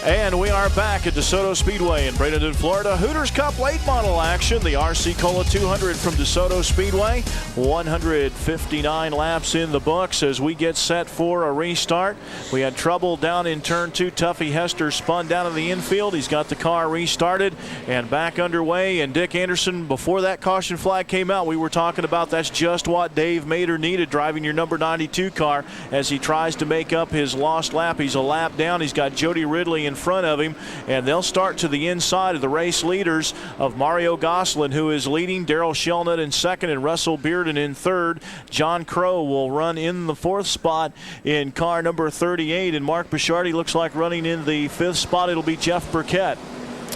And we are back at Desoto Speedway in Bradenton, Florida. Hooters Cup late model action. The RC Cola 200 from Desoto Speedway. 159 laps in the books as we get set for a restart. We had trouble down in turn 2. Tuffy Hester spun down in the infield. He's got the car restarted and back underway. And Dick Anderson, before that caution flag came out, we were talking about that's just what Dave Mader needed, driving your number 92 car as he tries to make up his lost lap. He's a lap down. He's got Jody Ridley in front of him, and they'll start to the inside of the race leaders of Mario Gosselin, who is leading, Daryl Shellnut in second, and Russell Bearden in third. John Crow will run in the fourth spot in car number 38, and Mark Bishardi looks like running in the fifth spot. It'll be Jeff Burkett.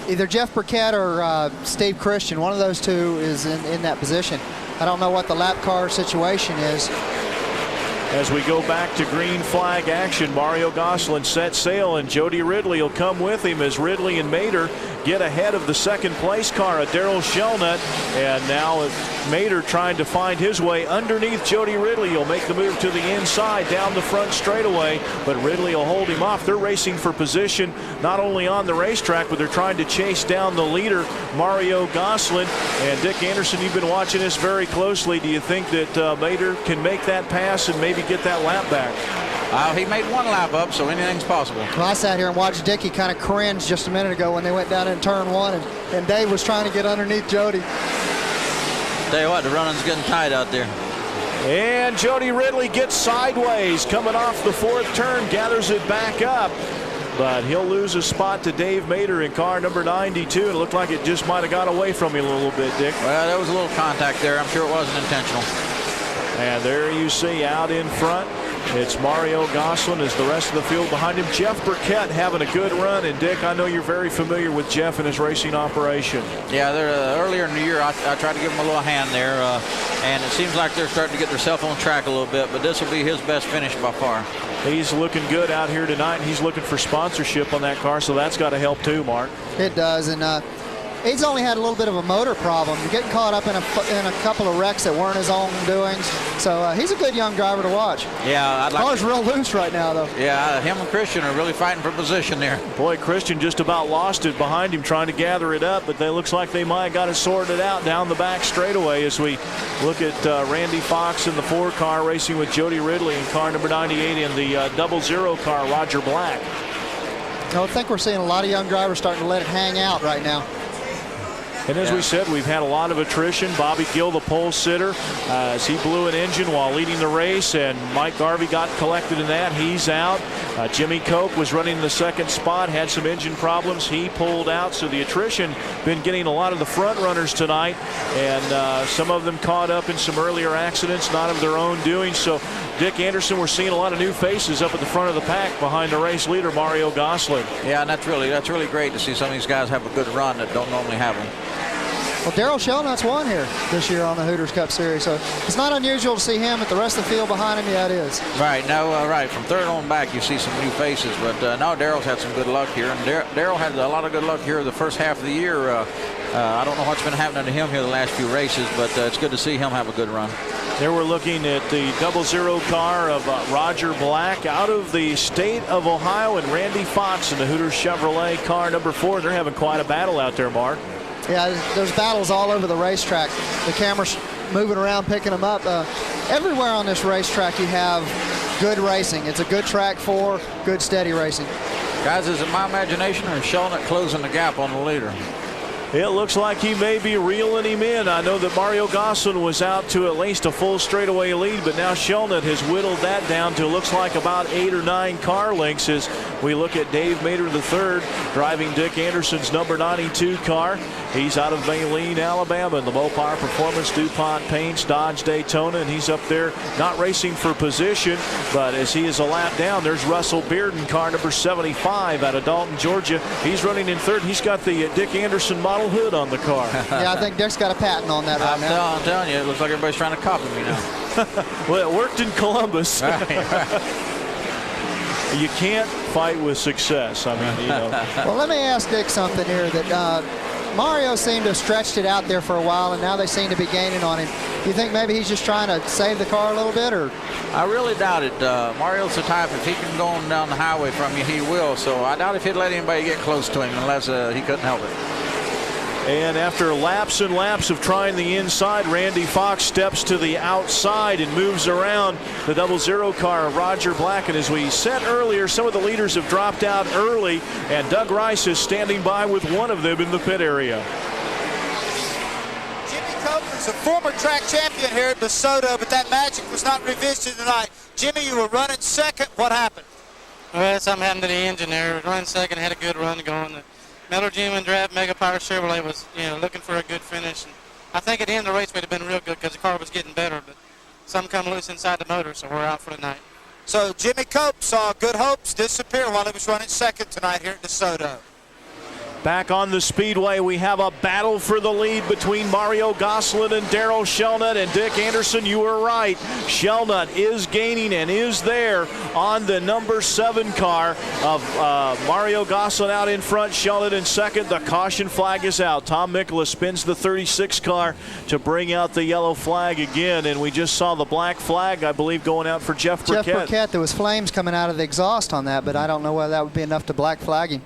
Either Jeff Burkett or Steve Christian, one of those two is in that position. I don't know what the lap car situation is. As we go back to green flag action, Mario Gosselin set sail, and Jody Ridley will come with him as Ridley and Mader get ahead of the second place car of Daryl Shellnut. And now Mader trying to find his way underneath Jody Ridley. He'll make the move to the inside down the front straightaway, but Ridley will hold him off. They're racing for position not only on the racetrack, but they're trying to chase down the leader, Mario Gosselin. And Dick Anderson, you've been watching this very closely. Do you think that Mader can make that pass and maybe get that lap back? He made one lap up, so anything's possible. Well, I sat here and watched Dickie kind of cringe just a minute ago when they went down in turn one, and Dave was trying to get underneath Jody. Tell you what, the running's getting tight out there. And Jody Ridley gets sideways, coming off the fourth turn, gathers it back up. But he'll lose a spot to Dave Mader in car number 92. It looked like it just might have got away from him a little bit, Dick. Well, there was a little contact there. I'm sure it wasn't intentional. And there you see out in front, it's Mario Gosselin as the rest of the field behind him. Jeff Burkett having a good run. And Dick, I know you're very familiar with Jeff and his racing operation. Yeah, earlier in the year I tried to give him a little hand there, and it seems like they're starting to get themselves on track a little bit, but this will be his best finish by far. He's looking good out here tonight, and he's looking for sponsorship on that car, so that's got to help too, Mark. It does, and he's only had a little bit of a motor problem. You're getting caught up in a couple of wrecks that weren't his own doings. So he's a good young driver to watch. Yeah, the car's real loose right now, though. Yeah, him and Christian are really fighting for position there. Boy, Christian just about lost it behind him trying to gather it up, but it looks like they might have got it sorted out down the back straightaway as we look at Randy Fox in the 4 car racing with Jody Ridley in car number 98 in the 00 car, Roger Black. I think we're seeing a lot of young drivers starting to let it hang out right now. And as we said, we've had a lot of attrition. Bobby Gill, the pole sitter, as he blew an engine while leading the race, and Mike Garvey got collected in that. He's out. Jimmy Cope was running in the second spot, had some engine problems. He pulled out. So the attrition been getting a lot of the front runners tonight, and some of them caught up in some earlier accidents, not of their own doing. So Dick Anderson, we're seeing a lot of new faces up at the front of the pack behind the race leader, Mario Gosselin. Yeah, and that's really great to see some of these guys have a good run that don't normally have them. Well, Daryl Shellnut's won here this year on the Hooters Cup Series, so it's not unusual to see him at the rest of the field behind him. Yeah, it is. Right, no, right. From third on back, you see some new faces, but now Daryl's had some good luck here, and Daryl had a lot of good luck here the first half of the year. I don't know what's been happening to him here the last few races, but it's good to see him have a good run. There we're looking at the 00 car of Roger Black out of the state of Ohio, and Randy Fox in the Hooters Chevrolet car number 4. They're having quite a battle out there, Mark. Yeah, there's battles all over the racetrack. The camera's moving around, picking them up. Everywhere on this racetrack you have good racing. It's a good track for good, steady racing. Guys, is it my imagination or is Shellnut closing the gap on the leader? It looks like he may be reeling him in. I know that Mario Gosselin was out to at least a full straightaway lead, but now Shellnut has whittled that down to looks like about 8 or 9 car lengths as we look at Dave Mader III driving Dick Anderson's number 92 car. He's out of Baleen, Alabama, in the Mopar Performance DuPont Paints Dodge Daytona, and he's up there not racing for position, but as he is a lap down, there's Russell Bearden, car number 75 out of Dalton, Georgia. He's running in third. He's got the Dick Anderson model hood on the car. Yeah, I think Dick's got a patent on that right now. I'm telling you, it looks like everybody's trying to copy me now. Well, it worked in Columbus. Right. You can't fight with success. I mean, you know. Well, let me ask Dick something here that Mario seemed to have stretched it out there for a while, and now they seem to be gaining on him. You think maybe he's just trying to save the car a little bit, or? I really doubt it. Mario's the type, if he can go on down the highway from you, he will. So I doubt if he'd let anybody get close to him unless he couldn't help it. And after laps and laps of trying the inside, Randy Fox steps to the outside and moves around the 00 car of Roger Black. And as we said earlier, some of the leaders have dropped out early, and Doug Rice is standing by with one of them in the pit area. Jimmy Copeland's a former track champion here at Desoto, but that magic was not revisited tonight. Jimmy, you were running second. What happened? Well, something happened to the engine there. Running second, had a good run going. The Miller Genuine Draft Mega Power Chevrolet was, looking for a good finish. And I think at the end of the race we'd have been real good because the car was getting better, but something come loose inside the motor, so we're out for the night. So Jimmy Cope saw good hopes disappear while he was running second tonight here at Desoto. Back on the Speedway, we have a battle for the lead between Mario Gosselin and Darrell Shelnut. And Dick Anderson, you were right. Shelnut is gaining and is there on the number 7 car of Mario Gosselin out in front. Shelnut in second. The caution flag is out. Tom Mikula spins the 36 car to bring out the yellow flag again. And we just saw the black flag, I believe, going out for Jeff Burkett. Jeff Burkett, there was flames coming out of the exhaust on that, but I don't know whether that would be enough to black flag him.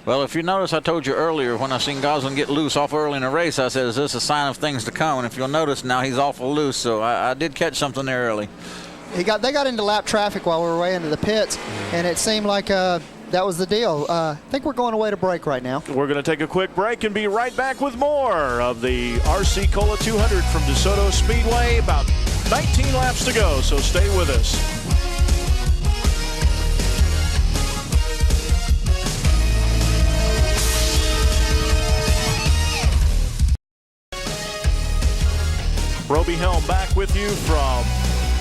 Well, if you notice, I told you earlier when I seen Gosselin get loose awful early in the race, I said, is this a sign of things to come? And if you'll notice now, he's awful loose, so I did catch something there early. They got into lap traffic while we were way into the pits, and it seemed like that was the deal. I think we're going away to break right now. We're going to take a quick break and be right back with more of the RC Cola 200 from Desoto Speedway. About 19 laps to go, so stay with us. Roby Helm back with you from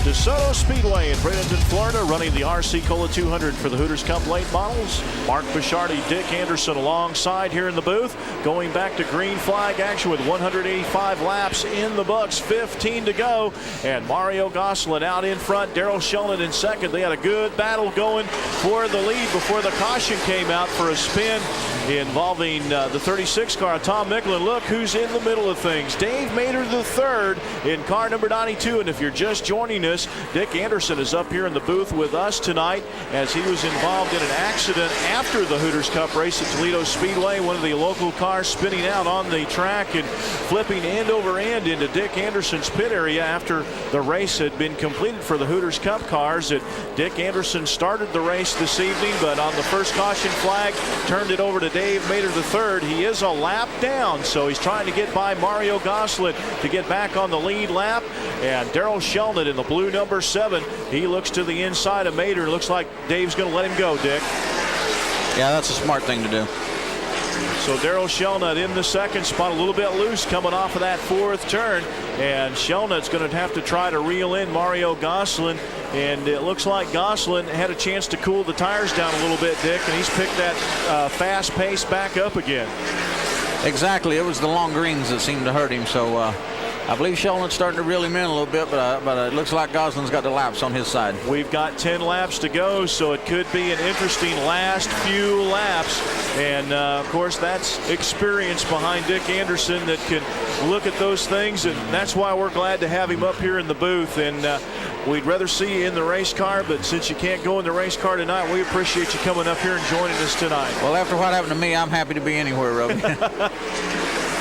Desoto Speedway in Bradenton, Florida, running the RC Cola 200 for the Hooters Cup late models. Mark Bishardi, Dick Anderson alongside here in the booth, going back to green flag action with 185 laps in the books, 15 to go, and Mario Gosselin out in front, Darrell Shelnut in second. They had a good battle going for the lead before the caution came out for a spin involving the 36 car, Tom Mikula. Look who's in the middle of things. Dave Mader III in car number 92, and if you're just joining us, Dick Anderson is up here in the booth with us tonight as he was involved in an accident after the Hooters Cup race at Toledo Speedway. One of the local cars spinning out on the track and flipping end over end into Dick Anderson's pit area after the race had been completed for the Hooters Cup cars. Dick Anderson started the race this evening, but on the first caution flag turned it over to Dave Mader III. He is a lap down, so he's trying to get by Mario Gosselin to get back on the lead lap. And Darrell Shelnut in the blue number 7, he looks to the inside of Mader. Looks like Dave's going to let him go, Dick. Yeah, that's a smart thing to do. So Darrell Shelnut in the second spot, a little bit loose coming off of that 4th turn, and Shelnut's going to have to try to reel in Mario Gosselin, and it looks like Gosselin had a chance to cool the tires down a little bit, Dick, and he's picked that fast pace back up again. Exactly. It was the long greens that seemed to hurt him, so I believe Shelnut's starting to reel him in a little bit, but it looks like Gosselin's got the laps on his side. We've got 10 laps to go, so it could be an interesting last few laps. And, of course, that's experience behind Dick Anderson that can look at those things, and that's why we're glad to have him up here in the booth. And we'd rather see you in the race car, but since you can't go in the race car tonight, we appreciate you coming up here and joining us tonight. Well, after what happened to me, I'm happy to be anywhere, Roby.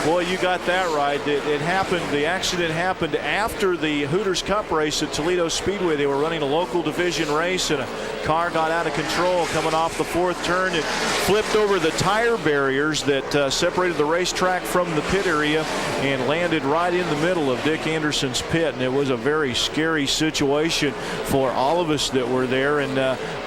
Boy, you got that right. It happened. The accident happened after the Hooters Cup race at Toledo Speedway. They were running a local division race, and a car got out of control coming off the 4th turn and flipped over the tire barriers that separated the racetrack from the pit area and landed right in the middle of Dick Anderson's pit. And it was a very scary situation for all of us that were there. And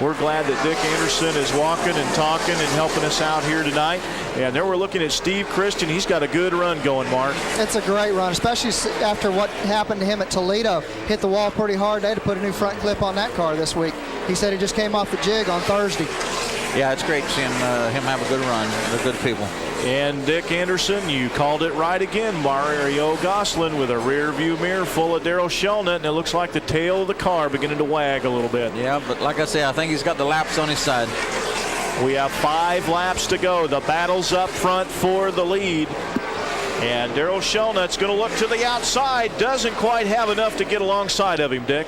we're glad that Dick Anderson is walking and talking and helping us out here tonight. And there we're looking at Steve Christian. He's got a good run going, Mark. It's a great run, especially after what happened to him at Toledo. Hit the wall pretty hard. They had to put a new front clip on that car this week. He said he just came off the jig on Thursday. Yeah, it's great seeing him have a good run. They're good people. And Dick Anderson, you called it right again. Mario Gosselin with a rear view mirror full of Darrell Shelnut, and it looks like the tail of the car beginning to wag a little bit. Yeah, but like I say, I think he's got the laps on his side. We have 5 laps to go. The battle's up front for the lead. And Daryl Shelnutt's going to look to the outside. Doesn't quite have enough to get alongside of him, Dick.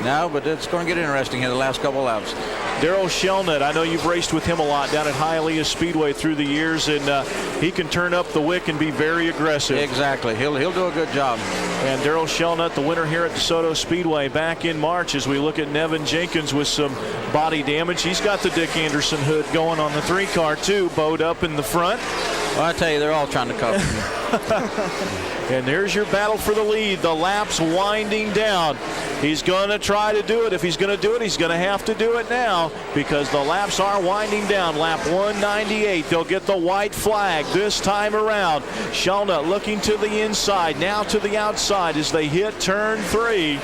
No, but it's going to get interesting here the last couple laps. Daryl Shelnutt, I know you've raced with him a lot down at Hialeah Speedway through the years, and he can turn up the wick and be very aggressive. Exactly. He'll do a good job. And Daryl Shelnutt, the winner here at DeSoto Speedway back in March, as we look at Nevin Jenkins with some body damage. He's got the Dick Anderson hood going on the 3-car too, bowed up in the front. Well, I tell you, they're all trying to cover me. And there's your battle for the lead. The lap's winding down. He's going to try to do it. If he's going to do it, he's going to have to do it now because the laps are winding down. Lap 198. They'll get the white flag this time around. Shelnutt looking to the inside, now to the outside as they hit turn 3.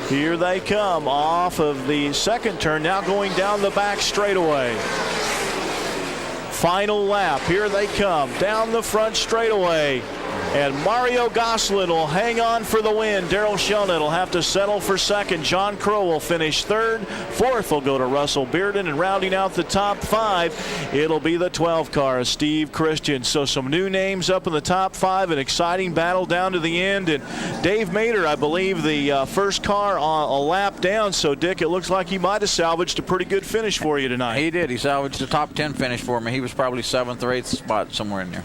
Here they come off of the second turn, now going down the back straightaway. Final lap. Here they come down the front straightaway. And Mario Gosselin will hang on for the win. Daryl Shelnutt will have to settle for second. John Crow will finish third. Fourth will go to Russell Bearden. And rounding out the top 5, it'll be the 12-car, Steve Christian. So some new names up in the top 5. An exciting battle down to the end. And Dave Mader, I believe, the first car on a lap down. So, Dick, it looks like he might have salvaged a pretty good finish for you tonight. He did. He salvaged the top 10 finish for me. He was probably 7th or 8th spot somewhere in there.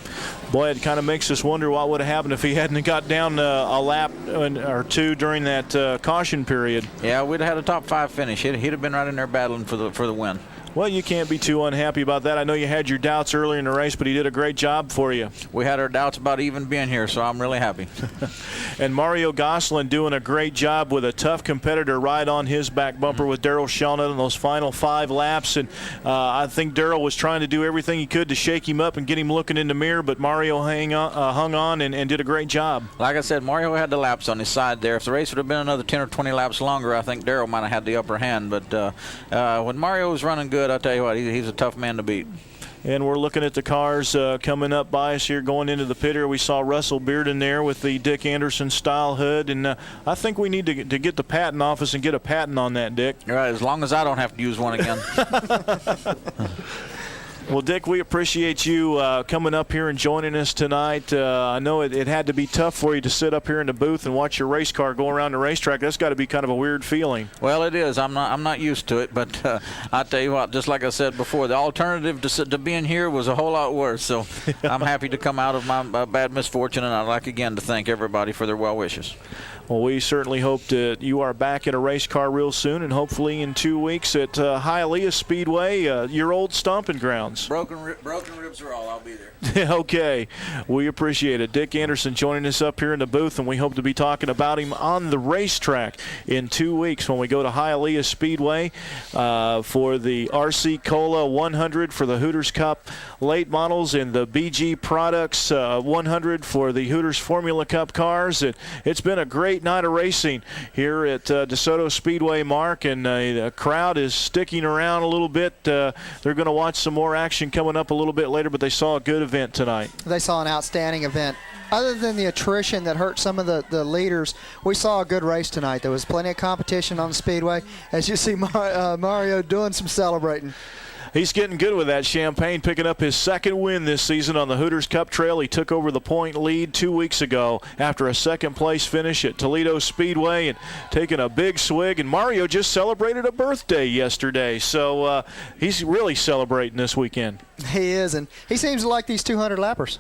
Boy, it kind of makes us wonder what would have happened if he hadn't got down a lap or 2 during that caution period. Yeah, we'd have had a top 5 finish. He'd have been right in there battling for the win. Well, you can't be too unhappy about that. I know you had your doubts earlier in the race, but he did a great job for you. We had our doubts about even being here, so I'm really happy. And Mario Gosselin doing a great job with a tough competitor right on his back bumper with Daryl Shelnutt in those final 5 laps. And I think Daryl was trying to do everything he could to shake him up and get him looking in the mirror, but Mario hung on and did a great job. Like I said, Mario had the laps on his side there. If the race would have been another 10 or 20 laps longer, I think Daryl might have had the upper hand. But when Mario was running good, I'll tell you what, he's a tough man to beat. And we're looking at the cars coming up by us here going into the pit here. We saw Russell Bearden there with the Dick Anderson style hood. And I think we need to get the patent office and get a patent on that, Dick. All right, as long as I don't have to use one again. Well, Dick, we appreciate you coming up here and joining us tonight. I know it had to be tough for you to sit up here in the booth and watch your race car go around the racetrack. That's got to be kind of a weird feeling. Well, it is. I'm not used to it, but I tell you what, just like I said before, the alternative to being here was a whole lot worse. So I'm happy to come out of my bad misfortune, and I'd like again to thank everybody for their well wishes. Well, we certainly hope that you are back in a race car real soon, and hopefully in 2 weeks at Hialeah Speedway, your old stomping grounds. Broken ribs are all. I'll be there. Okay. We appreciate it. Dick Anderson joining us up here in the booth, and we hope to be talking about him on the racetrack in 2 weeks when we go to Hialeah Speedway for the RC Cola 100 for the Hooters Cup late models and the BG Products 100 for the Hooters Formula Cup cars. It's been a great night of racing here at DeSoto Speedway, Mark, and the crowd is sticking around a little bit. They're going to watch some more action coming up a little bit later, but they saw a good event tonight. They saw an outstanding event. Other than the attrition that hurt some of the leaders, we saw a good race tonight. There was plenty of competition on the Speedway. As you see Mario doing some celebrating. He's getting good with that champagne, picking up his second win this season on the Hooters Cup Trail. He took over the point lead 2 weeks ago after a second-place finish at Toledo Speedway and taking a big swig. And Mario just celebrated a birthday yesterday, so he's really celebrating this weekend. He is, and he seems to like these 200 lappers.